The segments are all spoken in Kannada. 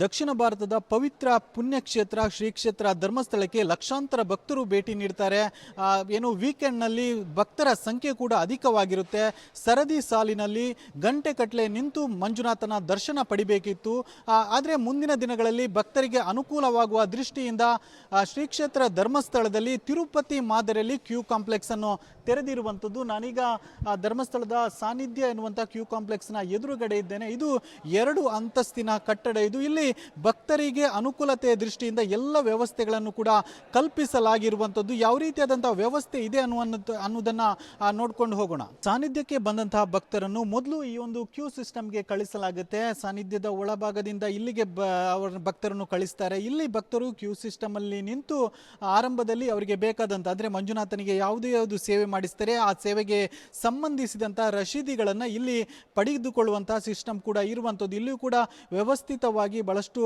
ದಕ್ಷಿಣ ಭಾರತದ ಪವಿತ್ರ ಪುಣ್ಯಕ್ಷೇತ್ರ ಶ್ರೀ ಕ್ಷೇತ್ರ ಧರ್ಮಸ್ಥಳಕ್ಕೆ ಲಕ್ಷಾಂತರ ಭಕ್ತರು ಭೇಟಿ ನೀಡ್ತಾರೆ. ಏನು ವೀಕೆಂಡ್ನಲ್ಲಿ ಭಕ್ತರ ಸಂಖ್ಯೆ ಕೂಡ ಅಧಿಕವಾಗಿರುತ್ತೆ. ಸರದಿ ಸಾಲಿನಲ್ಲಿ ಗಂಟೆಗಟ್ಟಲೆ ನಿಂತು ಮಂಜುನಾಥನ ದರ್ಶನ ಪಡಿಬೇಕಿತ್ತು. ಆದರೆ ಮುಂದಿನ ದಿನಗಳಲ್ಲಿ ಭಕ್ತರಿಗೆ ಅನುಕೂಲವಾಗುವ ದೃಷ್ಟಿಯಿಂದ ಶ್ರೀ ಕ್ಷೇತ್ರ ಧರ್ಮಸ್ಥಳದಲ್ಲಿ ತಿರುಪತಿ ಮಾದರಿಯಲ್ಲಿ ಕ್ಯೂ ಕಾಂಪ್ಲೆಕ್ಸ್ ಅನ್ನು ತೆರೆದಿರುವಂಥದ್ದು. ನಾನೀಗ ಧರ್ಮಸ್ಥಳದ ಸಾನ್ನಿಧ್ಯ ಎನ್ನುವಂಥ ಕ್ಯೂ ಕಾಂಪ್ಲೆಕ್ಸ್ನ ಎದುರುಗಡೆ ಇದ್ದೇನೆ. ಇದು 2 ಅಂತಸ್ತಿನ ಕಟ್ಟಡ. ಇಲ್ಲಿ ಭಕ್ತರಿಗೆ ಅನುಕೂಲತೆಯ ದೃಷ್ಟಿಯಿಂದ ಎಲ್ಲ ವ್ಯವಸ್ಥೆಗಳನ್ನು ಕೂಡ ಕಲ್ಪಿಸಲಾಗಿರುವಂಥದ್ದು. ಯಾವ ರೀತಿಯಾದಂತಹ ವ್ಯವಸ್ಥೆ ಇದೆ ಅನ್ನೋದನ್ನ ನೋಡ್ಕೊಂಡು ಹೋಗೋಣ. ಸಾನ್ನಿಧ್ಯಕ್ಕೆ ಬಂದಂತಹ ಭಕ್ತರನ್ನು ಮೊದಲು ಈ ಒಂದು ಕ್ಯೂ ಸಿಸ್ಟಮ್ಗೆ ಕಳಿಸಲಾಗುತ್ತೆ. ಸಾನ್ನಿಧ್ಯದ ಒಳಭಾಗದಿಂದ ಇಲ್ಲಿಗೆ ಅವರ ಭಕ್ತರನ್ನು ಕಳಿಸ್ತಾರೆ. ಇಲ್ಲಿ ಭಕ್ತರು ಕ್ಯೂ ಸಿಸ್ಟಮ್ ಅಲ್ಲಿ ನಿಂತು ಆರಂಭದಲ್ಲಿ ಅವರಿಗೆ ಬೇಕಾದಂತ ಅಂದ್ರೆ ಮಂಜುನಾಥನಿಗೆ ಯಾವುದೇ ಯಾವುದು ಸೇವೆ ಮಾಡಿಸ್ತಾರೆ ಆ ಸೇವೆಗೆ ಸಂಬಂಧಿಸಿದಂತಹ ರಶೀದಿಗಳನ್ನು ಇಲ್ಲಿ ಪಡೆದುಕೊಳ್ಳುವಂತಹ ಸಿಸ್ಟಮ್ ಕೂಡ ಇರುವಂಥದ್ದು. ಇಲ್ಲಿಯೂ ಕೂಡ ವ್ಯವಸ್ಥಿತವಾಗಿ ಬಹಳಷ್ಟು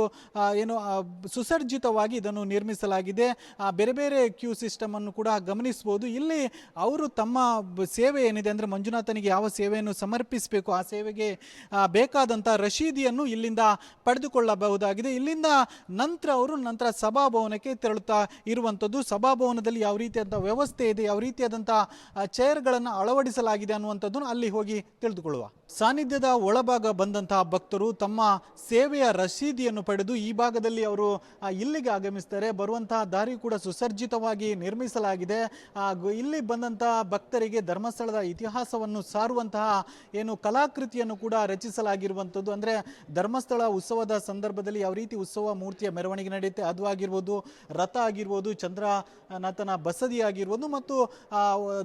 ಸುಸರ್ಜಿತವಾಗಿ ಇದನ್ನು ನಿರ್ಮಿಸಲಾಗಿದೆ. ಬೇರೆ ಬೇರೆ ಕ್ಯೂ ಸಿಸ್ಟಮ್ ಅನ್ನು ಕೂಡ ಗಮನಿಸಬಹುದು. ಇಲ್ಲಿ ಅವರು ತಮ್ಮ ಸೇವೆ ಏನಿದೆ ಅಂದ್ರೆ ಮಂಜುನಾಥನಿಗೆ ಯಾವ ಸೇವೆಯನ್ನು ಸಮರ್ಪಿಸಬೇಕು ಆ ಸೇವೆಗೆ ಬೇಕಾದಂತಹ ರಶೀದಿಯನ್ನು ಇಲ್ಲಿಂದ ಪಡೆದುಕೊಳ್ಳಬಹುದಾಗಿದೆ. ಇಲ್ಲಿಂದ ನಂತರ ಸಭಾಭವನಕ್ಕೆ ತೆರಳುತ್ತಾ ಇರುವಂಥದ್ದು. ಸಭಾಭವನದಲ್ಲಿ ಯಾವ ರೀತಿಯಾದಂತಹ ವ್ಯವಸ್ಥೆ ಇದೆ, ಯಾವ ರೀತಿಯಾದಂತಹ ಚೇರ್ಗಳನ್ನು ಅಳವಡಿಸಲಾಗಿದೆ ಅನ್ನುವಂಥದ್ದನ್ನು ಅಲ್ಲಿ ಹೋಗಿ ತಿಳಿದುಕೊಳ್ಳುವ. ಸಾನ್ನಿಧ್ಯದ ಒಳಭಾಗ ಬಂದಂತಹ ಭಕ್ತರು ತಮ್ಮ ಸೇವೆಯ ರಶೀದಿಯನ್ನು ಪಡೆದು ಈ ಭಾಗದಲ್ಲಿ ಅವರು ಇಲ್ಲಿಗೆ ಆಗಮಿಸ್ತಾರೆ. ಬರುವಂತಹ ದಾರಿ ಕೂಡ ಸುಸರ್ಜಿತವಾಗಿ ನಿರ್ಮಿಸಲಾಗಿದೆ. ಇಲ್ಲಿ ಬಂದಂತಹ ಭಕ್ತರಿಗೆ ಧರ್ಮಸ್ಥಳದ ಇತಿಹಾಸವನ್ನು ಸಾರುವಂತಹ ಕಲಾಕೃತಿಯನ್ನು ಕೂಡ ರಚಿಸಲಾಗಿರುವಂಥದ್ದು. ಅಂದರೆ ಧರ್ಮಸ್ಥಳ ಉತ್ಸವದ ಸಂದರ್ಭದಲ್ಲಿ ಯಾವ ರೀತಿ ಉತ್ಸವ ಮೂರ್ತಿಯ ಮೆರವಣಿಗೆ ನಡೆಯುತ್ತೆ ಅದು ಆಗಿರ್ಬೋದು, ರಥ ಆಗಿರ್ಬೋದು, ಚಂದ್ರನಾಥನ ಬಸದಿ ಆಗಿರ್ಬೋದು, ಮತ್ತು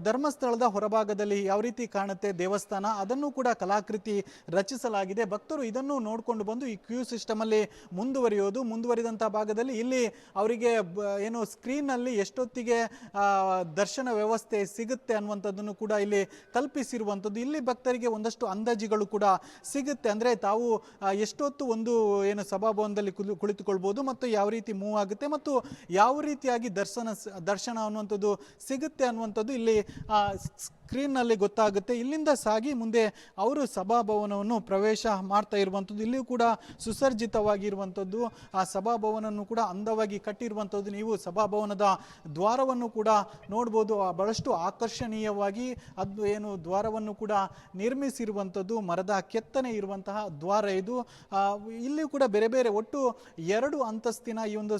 ಧರ್ಮಸ್ಥಳದ ಹೊರಭಾಗದಲ್ಲಿ ಯಾವ ರೀತಿ ಕಾಣುತ್ತೆ ದೇವಸ್ಥಾನ ಅದನ್ನು ಕೂಡ ಕಲಾಕೃತಿ ರಚಿಸಲಾಗಿದೆ. ಭಕ್ತರು ಇದನ್ನು ನೋಡಿಕೊಂಡು ಬಂದು ಈ ಕ್ಯೂ ಸಿಸ್ಟಮ್ ಅಲ್ಲಿ ಮುಂದುವರಿದಂತಹ ಭಾಗದಲ್ಲಿ ಇಲ್ಲಿ ಅವರಿಗೆ ಸ್ಕ್ರೀನ್ ಅಲ್ಲಿ ಎಷ್ಟೊತ್ತಿಗೆ ದರ್ಶನ ವ್ಯವಸ್ಥೆ ಸಿಗುತ್ತೆ ಅನ್ನುವಂಥದ್ದನ್ನು ಕೂಡ ಇಲ್ಲಿ ಕಲ್ಪಿಸಿರುವಂಥದ್ದು. ಇಲ್ಲಿ ಭಕ್ತರಿಗೆ ಒಂದಷ್ಟು ಅಂದಾಜುಗಳು ಕೂಡ ಸಿಗುತ್ತೆ. ಅಂದ್ರೆ ತಾವು ಎಷ್ಟೊತ್ತು ಒಂದು ಸಭಾಭವನದಲ್ಲಿ ಕುಳಿತುಕೊಳ್ಬಹುದು ಮತ್ತು ಯಾವ ರೀತಿ ಮೂವ್ ಆಗುತ್ತೆ ಮತ್ತು ಯಾವ ರೀತಿಯಾಗಿ ದರ್ಶನ ಅನ್ನುವಂಥದ್ದು ಸಿಗುತ್ತೆ ಅನ್ನುವಂಥದ್ದು ಇಲ್ಲಿ ಸ್ಕ್ರೀನ್ನಲ್ಲಿ ಗೊತ್ತಾಗುತ್ತೆ. ಇಲ್ಲಿಂದ ಸಾಗಿ ಮುಂದೆ ಅವರು ಸಭಾಭವನವನ್ನು ಪ್ರವೇಶ ಮಾಡ್ತಾ ಇರುವಂಥದ್ದು. ಇಲ್ಲಿಯೂ ಕೂಡ ಸುಸರ್ಜಿತವಾಗಿರುವಂಥದ್ದು. ಆ ಸಭಾಭವನನ್ನು ಕೂಡ ಅಂದವಾಗಿ ಕಟ್ಟಿರುವಂಥದ್ದು. ನೀವು ಸಭಾಭವನದ ದ್ವಾರವನ್ನು ಕೂಡ ನೋಡ್ಬೋದು. ಬಹಳಷ್ಟು ಆಕರ್ಷಣೀಯವಾಗಿ ಅದು ದ್ವಾರವನ್ನು ಕೂಡ ನಿರ್ಮಿಸಿರುವಂಥದ್ದು. ಮರದ ಕೆತ್ತನೆ ಇರುವಂತಹ ದ್ವಾರ ಇದು. ಇಲ್ಲಿಯೂ ಕೂಡ ಬೇರೆ ಬೇರೆ ಒಟ್ಟು 2 ಅಂತಸ್ತಿನ ಈ ಒಂದು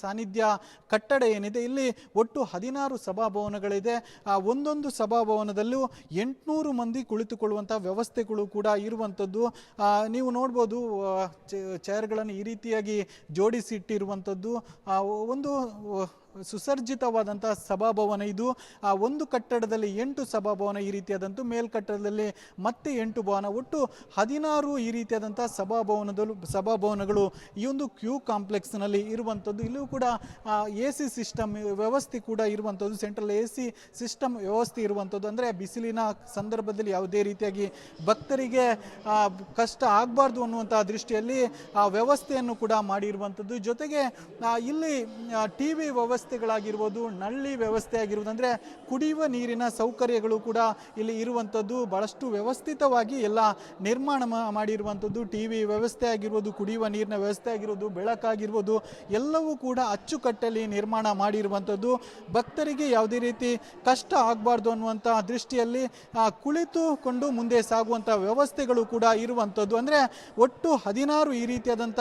ಸಾನ್ನಿಧ್ಯ ಕಟ್ಟಡ ಏನಿದೆ ಇಲ್ಲಿ ಒಟ್ಟು 16 ಸಭಾಭವನಗಳಿದೆ. ಒಂದೊಂದು ಸಭಾಭವನದಲ್ಲೂ 800 ಮಂದಿ ಕುಳಿತುಕೊಳ್ಳುವಂತಹ ವ್ಯವಸ್ಥೆಗಳು ಕೂಡ ಇರುವಂಥದ್ದು. ನೀವು ನೋಡ್ಬೋದು ಚೇರ್ಗಳನ್ನು ಈ ರೀತಿಯಾಗಿ ಜೋಡಿಸಿ ಇಟ್ಟಿರುವಂಥದ್ದು. ಒಂದು ಸುಸರ್ಜಿತವಾದಂತಹ ಸಭಾಭವನ ಇದು. ಒಂದು ಕಟ್ಟಡದಲ್ಲಿ 8 ಸಭಾಭವನ ಈ ರೀತಿಯಾದಂಥ, ಮೇಲ್ಕಟ್ಟಡದಲ್ಲಿ ಮತ್ತೆ 8 ಭವನ, ಒಟ್ಟು 16 ಈ ರೀತಿಯಾದಂತಹ ಸಭಾಭವನಗಳು ಈ ಒಂದು ಕ್ಯೂ ಕಾಂಪ್ಲೆಕ್ಸ್ ನಲ್ಲಿ ಇರುವಂಥದ್ದು. ಇಲ್ಲೂ ಕೂಡ AC ಸಿಸ್ಟಮ್ ವ್ಯವಸ್ಥೆ ಕೂಡ ಇರುವಂಥದ್ದು. ಸೆಂಟ್ರಲ್ AC ಸಿಸ್ಟಮ್ ವ್ಯವಸ್ಥೆ ಇರುವಂಥದ್ದು. ಅಂದರೆ ಬಿಸಿಲಿನ ಸಂದರ್ಭದಲ್ಲಿ ಯಾವುದೇ ರೀತಿಯಾಗಿ ಭಕ್ತರಿಗೆ ಕಷ್ಟ ಆಗಬಾರ್ದು ಅನ್ನುವಂತಹ ದೃಷ್ಟಿಯಲ್ಲಿ ಆ ವ್ಯವಸ್ಥೆಯನ್ನು ಕೂಡ ಮಾಡಿರುವಂಥದ್ದು. ಜೊತೆಗೆ ಇಲ್ಲಿ TV ವ್ಯವಸ್ಥೆಗಳಾಗಿರ್ಬೋದು, ನಲ್ಲಿ ವ್ಯವಸ್ಥೆ ಆಗಿರ್ಬೋದು, ಅಂದರೆ ಕುಡಿಯುವ ನೀರಿನ ಸೌಕರ್ಯಗಳು ಕೂಡ ಇಲ್ಲಿ ಇರುವಂಥದ್ದು. ಬಹಳಷ್ಟು ವ್ಯವಸ್ಥಿತವಾಗಿ ಎಲ್ಲ ನಿರ್ಮಾಣ ಮಾಡಿರುವಂಥದ್ದು. TV ವ್ಯವಸ್ಥೆ ಆಗಿರ್ಬೋದು, ಕುಡಿಯುವ ನೀರಿನ ವ್ಯವಸ್ಥೆ ಆಗಿರ್ಬೋದು, ಬೆಳಕಾಗಿರ್ಬೋದು, ಎಲ್ಲವೂ ಕೂಡ ಅಚ್ಚುಕಟ್ಟಲ್ಲಿ ನಿರ್ಮಾಣ ಮಾಡಿರುವಂಥದ್ದು. ಭಕ್ತರಿಗೆ ಯಾವುದೇ ರೀತಿ ಕಷ್ಟ ಆಗಬಾರ್ದು ಅನ್ನುವಂಥ ದೃಷ್ಟಿಯಲ್ಲಿ ಕುಳಿತುಕೊಂಡು ಮುಂದೆ ಸಾಗುವಂಥ ವ್ಯವಸ್ಥೆಗಳು ಕೂಡ ಇರುವಂಥದ್ದು. ಅಂದರೆ ಒಟ್ಟು 16 ಈ ರೀತಿಯಾದಂಥ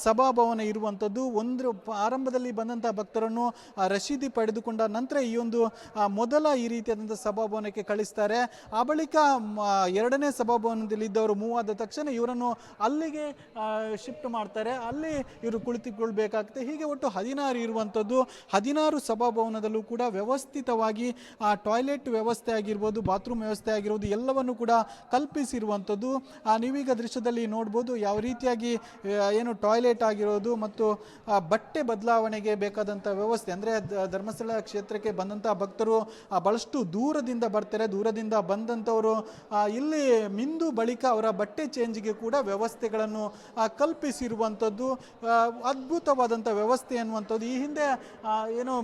ಸಭಾಭವನ ಇರುವಂಥದ್ದು. ಆರಂಭದಲ್ಲಿ ಬಂದಂಥ ಭಕ್ತರನ್ನು ರಶೀದಿ ಪಡೆದುಕೊಂಡ ನಂತರ ಈ ಒಂದು ಮೊದಲ ಈ ರೀತಿಯಾದಂಥ ಸಭಾಭವನಕ್ಕೆ ಕಳಿಸ್ತಾರೆ. ಆ ಬಳಿಕ 2ನೇ ಸಭಾಭವನದಲ್ಲಿ ಇದ್ದವರು ಮೂವ್ ಆದ ತಕ್ಷಣ ಇವರನ್ನು ಅಲ್ಲಿಗೆ ಶಿಫ್ಟ್ ಮಾಡ್ತಾರೆ. ಅಲ್ಲಿ ಇವರು ಕುಳಿತುಕೊಳ್ಬೇಕಾಗುತ್ತೆ. ಹೀಗೆ ಒಟ್ಟು 16 ಇರುವಂಥದ್ದು. 16 ಸಭಾಭವನದಲ್ಲೂ ಕೂಡ ವ್ಯವಸ್ಥಿತವಾಗಿ ಟಾಯ್ಲೆಟ್ ವ್ಯವಸ್ಥೆ ಆಗಿರ್ಬೋದು, ಬಾತ್ರೂಮ್ ವ್ಯವಸ್ಥೆ ಆಗಿರ್ಬೋದು, ಎಲ್ಲವನ್ನು ಕೂಡ ಕಲ್ಪಿಸಿರುವಂಥದ್ದು. ನೀವೀಗ ದೃಶ್ಯದಲ್ಲಿ ನೋಡ್ಬೋದು ಯಾವ ರೀತಿಯಾಗಿ ಟಾಯ್ಲೆಟ್ ಆಗಿರೋದು ಮತ್ತು ಬಟ್ಟೆ ಬದಲಾವಣೆಗೆ ಬೇಕಾದಂಥ ವ್ಯವಸ್ಥೆ ಅಂದರೆ ಧರ್ಮಸ್ಥಳ ಕ್ಷೇತ್ರಕ್ಕೆ ಬಂದಂಥ ಭಕ್ತರು ಬಹಳಷ್ಟು ದೂರದಿಂದ ಬರ್ತಾರೆ. ದೂರದಿಂದ ಬಂದಂಥವರು ಇಲ್ಲಿ ಮಿಂದು ಬಳಿಕ ಅವರ ಬಟ್ಟೆ ಚೇಂಜ್ಗೆ ಕೂಡ ವ್ಯವಸ್ಥೆಗಳನ್ನು ಕಲ್ಪಿಸಿರುವಂಥದ್ದು ಅದ್ಭುತವಾದಂಥ ವ್ಯವಸ್ಥೆ ಅನ್ನುವಂಥದ್ದು. ಈ ಹಿಂದೆ ಏನು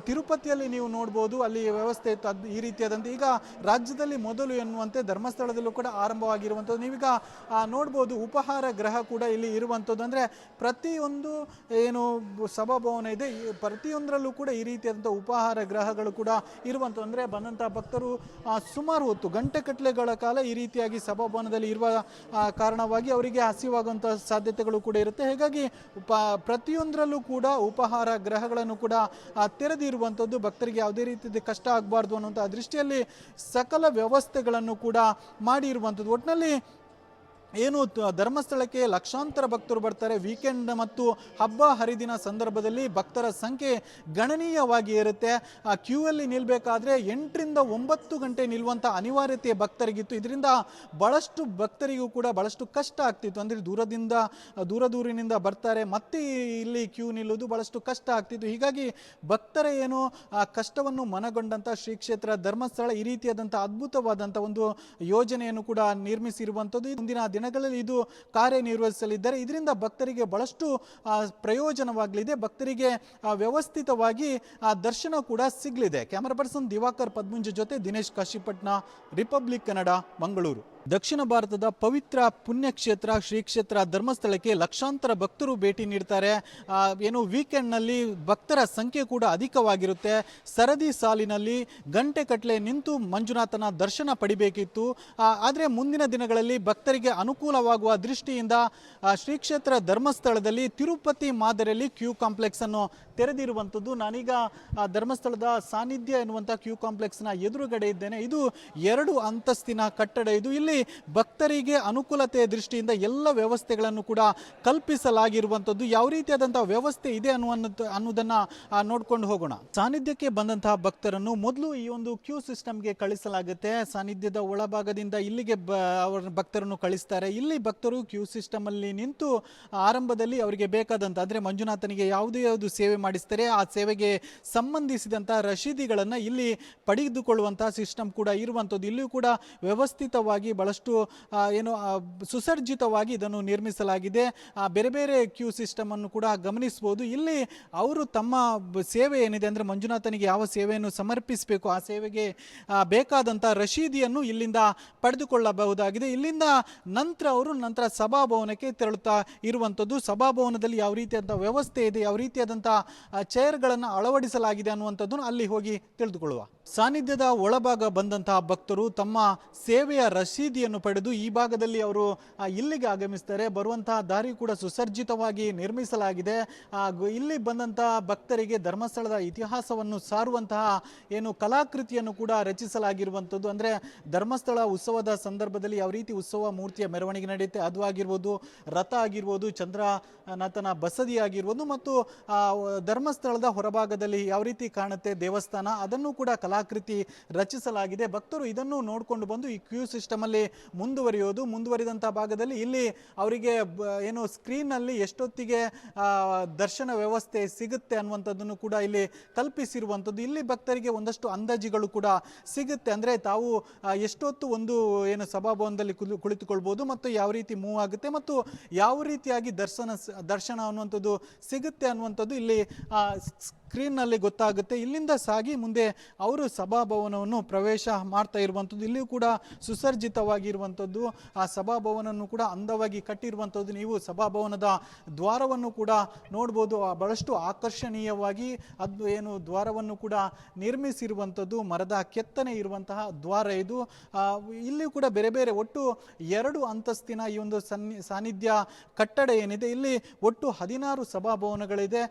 ತಿರುಪತಿಯಲ್ಲಿ ನೀವು ನೋಡ್ಬೋದು, ಅಲ್ಲಿ ವ್ಯವಸ್ಥೆ ಇತ್ತು ಈ ರೀತಿಯಾದಂಥ. ಈಗ ರಾಜ್ಯದಲ್ಲಿ ಮೊದಲು ಎನ್ನುವಂತೆ ಧರ್ಮಸ್ಥಳದಲ್ಲೂ ಕೂಡ ಆರಂಭವಾಗಿರುವಂಥದ್ದು. ನೀವೀಗ ನೋಡ್ಬೋದು ಉಪಹಾರ ಗೃಹ ಕೂಡ ಇಲ್ಲಿ ಇರುವಂಥದ್ದು. ಅಂದರೆ ಪ್ರತಿಯೊಂದು ಏನು ಸಭಾಭವನ ಇದೆ ಪ್ರತಿಯೊಂದರಲ್ಲೂ ಕೂಡ ಈ ರೀತಿಯಾದಂಥ ಉಪಹಾರ ಗೃಹಗಳು ಕೂಡ ಇರುವಂಥದ್ದು. ಅಂದರೆ ಬಂದಂಥ ಭಕ್ತರು ಸುಮಾರು ಹೊತ್ತು ಗಂಟೆಗಟ್ಟಲೆಗಳ ಕಾಲ ಈ ರೀತಿಯಾಗಿ ಸಭಾಭವನದಲ್ಲಿ ಇರುವ ಕಾರಣವಾಗಿ ಅವರಿಗೆ ಹಸಿವಾಗುವಂಥ ಸಾಧ್ಯತೆಗಳು ಕೂಡ ಇರುತ್ತೆ. ಹೀಗಾಗಿ ಪ್ರತಿಯೊಂದರಲ್ಲೂ ಕೂಡ ಉಪಹಾರ ಗೃಹಗಳನ್ನು ಕೂಡ ತೆರೆದಿರುವಂಥದ್ದು. ಭಕ್ತರಿಗೆ ಯಾವುದೇ ರೀತಿಯ ಕಷ್ಟ ಆಗಬಾರ್ದು ಅನ್ನುವಂಥ ದೃಷ್ಟಿಯಲ್ಲಿ ಸಕಲ ವ್ಯವಸ್ಥೆಗಳನ್ನು ಕೂಡ ಮಾಡಿರುವಂಥದ್ದು. ಒಟ್ಟಿನಲ್ಲಿ ಏನು ಧರ್ಮಸ್ಥಳಕ್ಕೆ ಲಕ್ಷಾಂತರ ಭಕ್ತರು ಬರ್ತಾರೆ. ವೀಕೆಂಡ್ ಮತ್ತು ಹಬ್ಬ ಹರಿದಿನ ಸಂದರ್ಭದಲ್ಲಿ ಭಕ್ತರ ಸಂಖ್ಯೆ ಗಣನೀಯವಾಗಿ ಇರುತ್ತೆ. ಕ್ಯೂ ಅಲ್ಲಿ ನಿಲ್ಲಬೇಕಾದ್ರೆ 8 ರಿಂದ 9 ಗಂಟೆ ನಿಲ್ಲುವಂಥ ಅನಿವಾರ್ಯತೆ ಭಕ್ತರಿಗಿತ್ತು. ಇದರಿಂದ ಬಹಳಷ್ಟು ಭಕ್ತರಿಗೂ ಕೂಡ ಬಹಳಷ್ಟು ಕಷ್ಟ ಆಗ್ತಿತ್ತು. ಅಂದರೆ ದೂರದಿಂದ ಬರ್ತಾರೆ, ಮತ್ತೆ ಇಲ್ಲಿ ಕ್ಯೂ ನಿಲ್ಲೋದು ಬಹಳಷ್ಟು ಕಷ್ಟ ಆಗ್ತಿತ್ತು. ಹೀಗಾಗಿ ಭಕ್ತರ ಏನು ಕಷ್ಟವನ್ನು ಮನಗೊಂಡಂಥ ಶ್ರೀ ಕ್ಷೇತ್ರ ಧರ್ಮಸ್ಥಳ ಈ ರೀತಿಯಾದಂಥ ಅದ್ಭುತವಾದಂಥ ಒಂದು ಯೋಜನೆಯನ್ನು ಕೂಡ ನಿರ್ಮಿಸಿರುವಂಥದ್ದು. ಮುಂದಿನ ದಿನಗಳಲ್ಲಿ ಇದು ಕಾರ್ಯನಿರ್ವಹಿಸಲಿದ್ದಾರೆ. ಇದರಿಂದ ಭಕ್ತರಿಗೆ ಬಹಳಷ್ಟು ಪ್ರಯೋಜನವಾಗಲಿದೆ. ಭಕ್ತರಿಗೆ ವ್ಯವಸ್ಥಿತವಾಗಿ ದರ್ಶನ ಕೂಡ ಸಿಗಲಿದೆ. ಕ್ಯಾಮರಾ ಪರ್ಸನ್ ದಿವಾಕರ್ ಪದ್ಮುಂಜ ಜೊತೆ ದಿನೇಶ್ ಕಾಶಿಪಟ್ನ, ರಿಪಬ್ಲಿಕ್ ಕನ್ನಡ, ಮಂಗಳೂರು. ದಕ್ಷಿಣ ಭಾರತದ ಪವಿತ್ರ ಪುಣ್ಯಕ್ಷೇತ್ರ ಶ್ರೀ ಕ್ಷೇತ್ರ ಧರ್ಮಸ್ಥಳಕ್ಕೆ ಲಕ್ಷಾಂತರ ಭಕ್ತರು ಭೇಟಿ ನೀಡ್ತಾರೆ. ಏನು ವೀಕೆಂಡ್ನಲ್ಲಿ ಭಕ್ತರ ಸಂಖ್ಯೆ ಕೂಡ ಅಧಿಕವಾಗಿರುತ್ತೆ. ಸರದಿ ಸಾಲಿನಲ್ಲಿ ಗಂಟೆಗಟ್ಟಲೆ ನಿಂತು ಮಂಜುನಾಥನ ದರ್ಶನ ಪಡಿಬೇಕಿತ್ತು. ಆದರೆ ಮುಂದಿನ ದಿನಗಳಲ್ಲಿ ಭಕ್ತರಿಗೆ ಅನುಕೂಲವಾಗುವ ದೃಷ್ಟಿಯಿಂದ ಶ್ರೀ ಕ್ಷೇತ್ರ ಧರ್ಮಸ್ಥಳದಲ್ಲಿ ತಿರುಪತಿ ಮಾದರಿಯಲ್ಲಿ ಕ್ಯೂ ಕಾಂಪ್ಲೆಕ್ಸ್ ಅನ್ನು ತೆರೆದಿರುವಂಥದ್ದು. ನಾನೀಗ ಧರ್ಮಸ್ಥಳದ ಸಾನ್ನಿಧ್ಯ ಎನ್ನುವಂಥ ಕ್ಯೂ ಕಾಂಪ್ಲೆಕ್ಸ್ನ ಎದುರುಗಡೆ ಇದ್ದೇನೆ. ಇದು 2 ಅಂತಸ್ತಿನ ಕಟ್ಟಡ. ಇಲ್ಲಿ ಭಕ್ತರಿಗೆ ಅನುಕೂಲತೆಯ ದೃಷ್ಟಿಯಿಂದ ಎಲ್ಲ ವ್ಯವಸ್ಥೆಗಳನ್ನು ಕೂಡ ಕಲ್ಪಿಸಲಾಗಿರುವಂಥದ್ದು. ಯಾವ ರೀತಿಯಾದಂತಹ ವ್ಯವಸ್ಥೆ ಇದೆ ಅನ್ನೋದನ್ನ ನೋಡ್ಕೊಂಡು ಹೋಗೋಣ. ಸಾನ್ನಿಧ್ಯಕ್ಕೆ ಬಂದಂತಹ ಭಕ್ತರನ್ನು ಮೊದಲು ಈ ಒಂದು ಕ್ಯೂ ಸಿಸ್ಟಮ್ಗೆ ಕಳಿಸಲಾಗುತ್ತೆ. ಸಾನ್ನಿಧ್ಯದ ಒಳಭಾಗದಿಂದ ಇಲ್ಲಿಗೆ ಅವರ ಭಕ್ತರನ್ನು ಕಳಿಸ್ತಾರೆ. ಇಲ್ಲಿ ಭಕ್ತರು ಕ್ಯೂ ಸಿಸ್ಟಮ್ ಅಲ್ಲಿ ನಿಂತು ಆರಂಭದಲ್ಲಿ ಅವರಿಗೆ ಬೇಕಾದಂತ ಅಂದ್ರೆ ಮಂಜುನಾಥನಿಗೆ ಯಾವುದು ಸೇವೆ ಮಾಡಿಸ್ತಾರೆ ಆ ಸೇವೆಗೆ ಸಂಬಂಧಿಸಿದಂತ ರಶೀದಿಗಳನ್ನು ಇಲ್ಲಿ ಪಡೆದುಕೊಳ್ಳುವಂತಹ ಸಿಸ್ಟಮ್ ಕೂಡ ಇರುವಂಥದ್ದು. ಇಲ್ಲಿಯೂ ಕೂಡ ವ್ಯವಸ್ಥಿತವಾಗಿ ಬಹಳಷ್ಟು ಸುಸರ್ಜಿತವಾಗಿ ಇದನ್ನು ನಿರ್ಮಿಸಲಾಗಿದೆ. ಬೇರೆ ಬೇರೆ ಕ್ಯೂ ಸಿಸ್ಟಮ್ ಅನ್ನು ಕೂಡ ಗಮನಿಸಬಹುದು. ಇಲ್ಲಿ ಅವರು ತಮ್ಮ ಸೇವೆ ಏನಿದೆ ಅಂದ್ರೆ ಮಂಜುನಾಥನಿಗೆ ಯಾವ ಸೇವೆಯನ್ನು ಸಮರ್ಪಿಸಬೇಕು ಆ ಸೇವೆಗೆ ಬೇಕಾದಂಥ ರಶೀದಿಯನ್ನು ಇಲ್ಲಿಂದ ಪಡೆದುಕೊಳ್ಳಬಹುದಾಗಿದೆ. ಇಲ್ಲಿಂದ ನಂತರ ಸಭಾಭವನಕ್ಕೆ ತೆರಳುತ್ತಾ ಇರುವಂಥದ್ದು. ಸಭಾಭವನದಲ್ಲಿ ಯಾವ ರೀತಿಯಾದಂಥ ವ್ಯವಸ್ಥೆ ಇದೆ, ಯಾವ ರೀತಿಯಾದಂಥ ಚೇರ್ಗಳನ್ನು ಅಳವಡಿಸಲಾಗಿದೆ ಅನ್ನುವಂಥದ್ದನ್ನು ಅಲ್ಲಿ ಹೋಗಿ ತಿಳಿದುಕೊಳ್ಳುವ. ಸಾನ್ನಿಧ್ಯದ ಒಳಭಾಗ ಬಂದಂತಹ ಭಕ್ತರು ತಮ್ಮ ಸೇವೆಯ ರಸೀದಿಯನ್ನು ಪಡೆದು ಈ ಭಾಗದಲ್ಲಿ ಅವರು ಇಲ್ಲಿಗೆ ಆಗಮಿಸ್ತಾರೆ. ಬರುವಂತಹ ದಾರಿ ಕೂಡ ಸುಸರ್ಜಿತವಾಗಿ ನಿರ್ಮಿಸಲಾಗಿದೆ. ಇಲ್ಲಿ ಬಂದಂತಹ ಭಕ್ತರಿಗೆ ಧರ್ಮಸ್ಥಳದ ಇತಿಹಾಸವನ್ನು ಸಾರುವಂತಹ ಕಲಾಕೃತಿಯನ್ನು ಕೂಡ ರಚಿಸಲಾಗಿರುವಂಥದ್ದು. ಅಂದರೆ ಧರ್ಮಸ್ಥಳ ಉತ್ಸವದ ಸಂದರ್ಭದಲ್ಲಿ ಯಾವ ರೀತಿ ಉತ್ಸವ ಮೂರ್ತಿಯ ಮೆರವಣಿಗೆ ನಡೆಯುತ್ತೆ ಅದು ಆಗಿರ್ಬೋದು, ರಥ ಆಗಿರ್ಬೋದು, ಚಂದ್ರನಾಥನ ಬಸದಿ ಆಗಿರ್ಬೋದು, ಮತ್ತು ಧರ್ಮಸ್ಥಳದ ಹೊರಭಾಗದಲ್ಲಿ ಯಾವ ರೀತಿ ಕಾಣುತ್ತೆ ದೇವಸ್ಥಾನ ಅದನ್ನು ಕೂಡ ಕಲಾಕೃತಿ ರಚಿಸಲಾಗಿದೆ. ಭಕ್ತರು ಇದನ್ನು ನೋಡಿಕೊಂಡು ಬಂದು ಈ ಕ್ಯೂ ಸಿಸ್ಟಮ್ ಅಲ್ಲಿ ಮುಂದುವರಿದಂತಹ ಭಾಗದಲ್ಲಿ ಇಲ್ಲಿ ಅವರಿಗೆ ಸ್ಕ್ರೀನ್ ನಲ್ಲಿ ಎಷ್ಟೊತ್ತಿಗೆ ದರ್ಶನ ವ್ಯವಸ್ಥೆ ಸಿಗುತ್ತೆ ಅನ್ನುವಂಥದ್ದನ್ನು ಕೂಡ ಇಲ್ಲಿ ಕಲ್ಪಿಸಿರುವಂಥದ್ದು. ಇಲ್ಲಿ ಭಕ್ತರಿಗೆ ಒಂದಷ್ಟು ಅಂದಾಜುಗಳು ಕೂಡ ಸಿಗುತ್ತೆ. ಅಂದ್ರೆ ತಾವು ಎಷ್ಟೊತ್ತು ಒಂದು ಸಭಾಭವನದಲ್ಲಿ ಕುಳಿತುಕೊಳ್ಬಹುದು ಮತ್ತು ಯಾವ ರೀತಿ ಮೂವ್ ಆಗುತ್ತೆ ಮತ್ತು ಯಾವ ರೀತಿಯಾಗಿ ದರ್ಶನ ಅನ್ನುವಂಥದ್ದು ಸಿಗುತ್ತೆ ಅನ್ನುವಂಥದ್ದು ಇಲ್ಲಿ ಸ್ಕ್ರೀನ್ ನಲ್ಲಿ ಗೊತ್ತಾಗುತ್ತೆ. ಇಲ್ಲಿಂದ ಸಾಗಿ ಮುಂದೆ ಅವರು ಸಭಾಭವನವನ್ನು ಪ್ರವೇಶ ಮಾಡ್ತಾ ಇರುವಂಥದ್ದು. ಇಲ್ಲಿಯೂ ಕೂಡ ಸುಸರ್ಜಿತವಾಗಿರುವಂಥದ್ದು. ಆ ಸಭಾಭವನನ್ನು ಕೂಡ ಅಂದವಾಗಿ ಕಟ್ಟಿರುವಂಥದ್ದು. ನೀವು ಸಭಾಭವನದ ದ್ವಾರವನ್ನು ಕೂಡ ನೋಡ್ಬೋದು. ಬಹಳಷ್ಟು ಆಕರ್ಷಣೀಯವಾಗಿ ದ್ವಾರವನ್ನು ಕೂಡ ನಿರ್ಮಿಸಿರುವಂಥದ್ದು. ಮರದ ಕೆತ್ತನೆ ಇರುವಂತಹ ದ್ವಾರ ಇದು. ಇಲ್ಲಿಯೂ ಕೂಡ ಬೇರೆ ಬೇರೆ ಒಟ್ಟು 2 ಅಂತಸ್ತಿನ ಈ ಒಂದು ಸಾನ್ನಿಧ್ಯ ಕಟ್ಟಡ ಏನಿದೆ ಇಲ್ಲಿ ಒಟ್ಟು 16 ಸಭಾಭವನಗಳಿದೆ.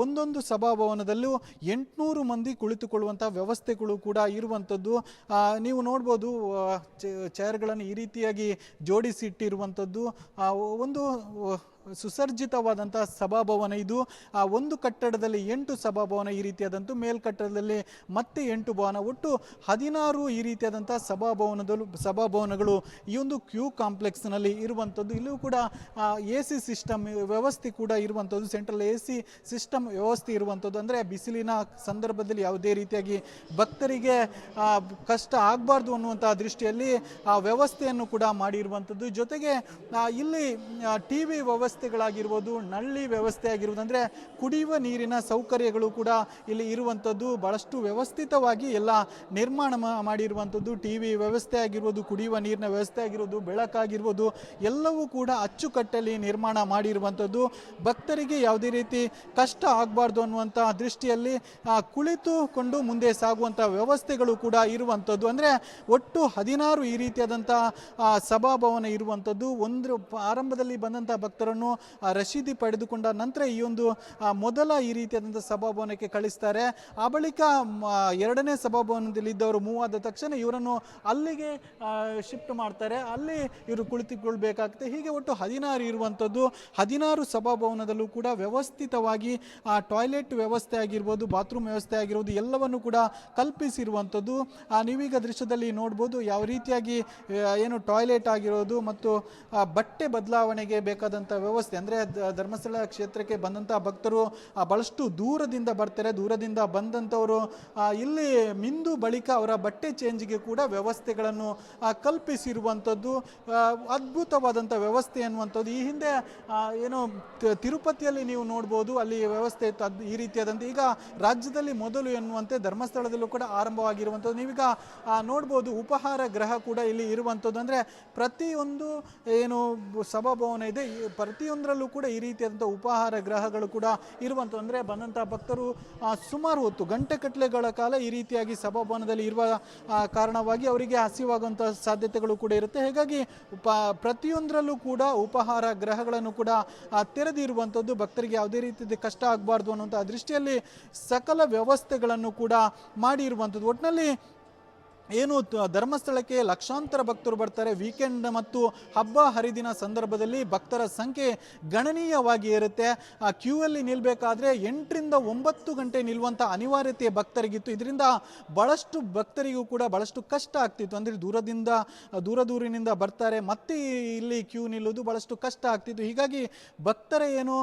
ಒಂದೊಂದು ಸಭಾಭವನದಲ್ಲೂ 800 ಮಂದಿ ಕುಳಿತುಕೊಳ್ಳುವಂತಹ ವ್ಯವಸ್ಥೆಗಳು ಕೂಡ ಇರುವಂಥದ್ದು. ನೀವು ನೋಡ್ಬೋದು ಚೇರ್ಗಳನ್ನು ಈ ರೀತಿಯಾಗಿ ಜೋಡಿಸಿ ಇಟ್ಟಿರುವಂಥದ್ದು. ಒಂದು ಸುಸರ್ಜಿತವಾದಂತಹ ಸಭಾಭವನ ಇದು. ಒಂದು ಕಟ್ಟಡದಲ್ಲಿ 8 ಸಭಾಭವನ ಈ ರೀತಿಯಾದಂಥ, ಮೇಲ್ಕಟ್ಟಡದಲ್ಲಿ ಮತ್ತೆ 8 ಭವನ, ಒಟ್ಟು 16 ಈ ರೀತಿಯಾದಂತಹ ಸಭಾಭವನಗಳು ಈ ಒಂದು ಕ್ಯೂ ಕಾಂಪ್ಲೆಕ್ಸ್ನಲ್ಲಿ ಇರುವಂಥದ್ದು. ಇಲ್ಲೂ ಕೂಡ AC ಸಿಸ್ಟಮ್ ವ್ಯವಸ್ಥೆ ಕೂಡ ಇರುವಂಥದ್ದು, ಸೆಂಟ್ರಲ್ AC ಸಿಸ್ಟಮ್ ವ್ಯವಸ್ಥೆ ಇರುವಂಥದ್ದು. ಅಂದರೆ ಬಿಸಿಲಿನ ಸಂದರ್ಭದಲ್ಲಿ ಯಾವುದೇ ರೀತಿಯಾಗಿ ಭಕ್ತರಿಗೆ ಕಷ್ಟ ಆಗಬಾರ್ದು ಅನ್ನುವಂತಹ ದೃಷ್ಟಿಯಲ್ಲಿ ಆ ವ್ಯವಸ್ಥೆಯನ್ನು ಕೂಡ ಮಾಡಿರುವಂಥದ್ದು. ಜೊತೆಗೆ ಇಲ್ಲಿ TV ವ್ಯವಸ್ಥೆಗಳಾಗಿರ್ಬೋದು, ನಲ್ಲಿ ವ್ಯವಸ್ಥೆ ಆಗಿರ್ಬೋದು, ಅಂದರೆ ಕುಡಿಯುವ ನೀರಿನ ಸೌಕರ್ಯಗಳು ಕೂಡ ಇಲ್ಲಿ ಇರುವಂಥದ್ದು. ಭಾಳಷ್ಟು ವ್ಯವಸ್ಥಿತವಾಗಿ ಎಲ್ಲ ನಿರ್ಮಾಣ ಮಾಡಿರುವಂಥದ್ದು. TV ವ್ಯವಸ್ಥೆ ಆಗಿರ್ಬೋದು, ಕುಡಿಯುವ ನೀರಿನ ವ್ಯವಸ್ಥೆ ಆಗಿರ್ಬೋದು, ಬೆಳಕಾಗಿರ್ಬೋದು, ಎಲ್ಲವೂ ಕೂಡ ಅಚ್ಚುಕಟ್ಟಲ್ಲಿ ನಿರ್ಮಾಣ ಮಾಡಿರುವಂಥದ್ದು. ಭಕ್ತರಿಗೆ ಯಾವುದೇ ರೀತಿ ಕಷ್ಟ ಆಗಬಾರ್ದು ಅನ್ನುವಂಥ ದೃಷ್ಟಿಯಲ್ಲಿ ಕುಳಿತುಕೊಂಡು ಮುಂದೆ ಸಾಗುವಂಥ ವ್ಯವಸ್ಥೆಗಳು ಕೂಡ ಇರುವಂಥದ್ದು. ಅಂದರೆ ಒಟ್ಟು 16 ಈ ರೀತಿಯಾದಂಥ ಸಭಾಭವನ ಇರುವಂಥದ್ದು. ಆರಂಭದಲ್ಲಿ ಬಂದಂಥ ಭಕ್ತರನ್ನು ರಶೀದಿ ಪಡೆದುಕೊಂಡ ನಂತರ ಈ ಒಂದು ಮೊದಲ ಈ ರೀತಿಯಾದಂಥ ಸಭಾಭವನಕ್ಕೆ ಕಳಿಸ್ತಾರೆ. ಆ ಬಳಿಕ ಎರಡನೇ ಸಭಾಭವನದಲ್ಲಿ ಇದ್ದವರು ಮೂವ್ ಆದ ತಕ್ಷಣ ಇವರನ್ನು ಅಲ್ಲಿಗೆ ಶಿಫ್ಟ್ ಮಾಡ್ತಾರೆ. ಅಲ್ಲಿ ಇವರು ಕುಳಿತುಕೊಳ್ಬೇಕಾಗುತ್ತೆ. ಹೀಗೆ ಒಟ್ಟು 16 ಇರುವಂಥದ್ದು. 16 ಸಭಾಭವನದಲ್ಲೂ ಕೂಡ ವ್ಯವಸ್ಥಿತವಾಗಿ ಟಾಯ್ಲೆಟ್ ವ್ಯವಸ್ಥೆ ಆಗಿರ್ಬೋದು, ಬಾತ್ರೂಮ್ ವ್ಯವಸ್ಥೆ ಆಗಿರ್ಬೋದು, ಎಲ್ಲವನ್ನು ಕೂಡ ಕಲ್ಪಿಸಿರುವಂಥದ್ದು. ನೀವೀಗ ದೃಶ್ಯದಲ್ಲಿ ನೋಡ್ಬೋದು ಯಾವ ರೀತಿಯಾಗಿ ಏನು ಟಾಯ್ಲೆಟ್ ಆಗಿರೋದು ಮತ್ತು ಬಟ್ಟೆ ಬದಲಾವಣೆಗೆ ಬೇಕಾದಂಥ ವ್ಯವಸ್ಥೆ. ಅಂದರೆ ಧರ್ಮಸ್ಥಳ ಕ್ಷೇತ್ರಕ್ಕೆ ಬಂದಂಥ ಭಕ್ತರು ಭಾಳಷ್ಟು ದೂರದಿಂದ ಬರ್ತಾರೆ. ದೂರದಿಂದ ಬಂದಂಥವರು ಇಲ್ಲಿ ಮಿಂದು ಬಳಿಕ ಅವರ ಬಟ್ಟೆ ಚೇಂಜ್ಗೆ ಕೂಡ ವ್ಯವಸ್ಥೆಗಳನ್ನು ಕಲ್ಪಿಸಿರುವಂಥದ್ದು. ಅದ್ಭುತವಾದಂಥ ವ್ಯವಸ್ಥೆ ಅನ್ನುವಂಥದ್ದು. ಈ ಹಿಂದೆ ಏನು ತಿರುಪತಿಯಲ್ಲಿ ನೀವು ನೋಡ್ಬೋದು, ಅಲ್ಲಿ ವ್ಯವಸ್ಥೆ ಇತ್ತು ಈ ರೀತಿಯಾದಂಥ. ಈಗ ರಾಜ್ಯದಲ್ಲಿ ಮೊದಲು ಎನ್ನುವಂತೆ ಧರ್ಮಸ್ಥಳದಲ್ಲೂ ಕೂಡ ಆರಂಭವಾಗಿರುವಂಥದ್ದು. ನೀವೀಗ ನೋಡ್ಬೋದು ಉಪಹಾರ ಗೃಹ ಕೂಡ ಇಲ್ಲಿ ಇರುವಂಥದ್ದು. ಅಂದರೆ ಪ್ರತಿಯೊಂದು ಏನು ಸಭಾಭವನ ಇದೆ ಪ್ರತಿಯೊಂದರಲ್ಲೂ ಕೂಡ ಈ ರೀತಿಯಾದಂಥ ಉಪಹಾರ ಗೃಹಗಳು ಕೂಡ ಇರುವಂಥದ್ದು. ಅಂದರೆ ಬಂದಂಥ ಭಕ್ತರು ಸುಮಾರು ಹೊತ್ತು ಗಂಟೆಗಟ್ಟಲೆಗಳ ಕಾಲ ಈ ರೀತಿಯಾಗಿ ಸಭಾಭವನದಲ್ಲಿ ಇರುವ ಕಾರಣವಾಗಿ ಅವರಿಗೆ ಹಸಿವಾಗುವಂಥ ಸಾಧ್ಯತೆಗಳು ಕೂಡ ಇರುತ್ತೆ. ಹೀಗಾಗಿ ಪ್ರತಿಯೊಂದರಲ್ಲೂ ಕೂಡ ಉಪಹಾರ ಗೃಹಗಳನ್ನು ಕೂಡ ತೆರೆದಿರುವಂಥದ್ದು. ಭಕ್ತರಿಗೆ ಯಾವುದೇ ರೀತಿಯ ಕಷ್ಟ ಆಗಬಾರ್ದು ಅನ್ನುವಂಥ ದೃಷ್ಟಿಯಲ್ಲಿ ಸಕಲ ವ್ಯವಸ್ಥೆಗಳನ್ನು ಕೂಡ ಮಾಡಿರುವಂಥದ್ದು. ಒಟ್ಟಿನಲ್ಲಿ ಏನು ಧರ್ಮಸ್ಥಳಕ್ಕೆ ಲಕ್ಷಾಂತರ ಭಕ್ತರು ಬರ್ತಾರೆ. ವೀಕೆಂಡ್ ಮತ್ತು ಹಬ್ಬ ಹರಿದಿನ ಸಂದರ್ಭದಲ್ಲಿ ಭಕ್ತರ ಸಂಖ್ಯೆ ಗಣನೀಯವಾಗಿ ಇರುತ್ತೆ. ಕ್ಯೂ ಅಲ್ಲಿ ನಿಲ್ಲಬೇಕಾದ್ರೆ 8 ರಿಂದ 9 ಗಂಟೆ ನಿಲ್ಲುವಂಥ ಅನಿವಾರ್ಯತೆ ಭಕ್ತರಿಗಿತ್ತು. ಇದರಿಂದ ಭಾಳಷ್ಟು ಭಕ್ತರಿಗೂ ಕೂಡ ಭಾಳಷ್ಟು ಕಷ್ಟ ಆಗ್ತಿತ್ತು. ಅಂದರೆ ದೂರದಿಂದ ಬರ್ತಾರೆ, ಮತ್ತೆ ಇಲ್ಲಿ ಕ್ಯೂ ನಿಲ್ಲೋದು ಭಾಳಷ್ಟು ಕಷ್ಟ ಆಗ್ತಿತ್ತು. ಹೀಗಾಗಿ ಭಕ್ತರ ಏನು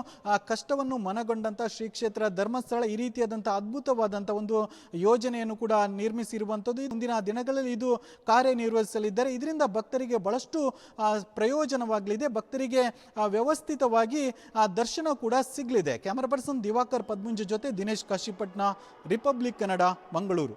ಕಷ್ಟವನ್ನು ಮನಗೊಂಡಂಥ ಶ್ರೀ ಕ್ಷೇತ್ರ ಧರ್ಮಸ್ಥಳ ಈ ರೀತಿಯಾದಂಥ ಅದ್ಭುತವಾದಂಥ ಒಂದು ಯೋಜನೆಯನ್ನು ಕೂಡ ನಿರ್ಮಿಸಿರುವಂಥದ್ದು. ಮುಂದಿನ ದಿನಗಳಲ್ಲಿ ಇದು ಕಾರ್ಯನಿರ್ವಹಿಸಲಿದ್ದಾರೆ. ಇದರಿಂದ ಭಕ್ತರಿಗೆ ಬಹಳಷ್ಟು ಪ್ರಯೋಜನವಾಗಲಿದೆ. ಭಕ್ತರಿಗೆ ವ್ಯವಸ್ಥಿತವಾಗಿ ದರ್ಶನ ಕೂಡ ಸಿಗಲಿದೆ. ಕ್ಯಾಮರಾ ಪರ್ಸನ್ ದಿವಾಕರ್ ಪದ್ಮುಂಜ ಜೊತೆ ದಿನೇಶ್ ಕಾಶಿಪಟ್ನ, ರಿಪಬ್ಲಿಕ್ ಕನ್ನಡ, ಮಂಗಳೂರು.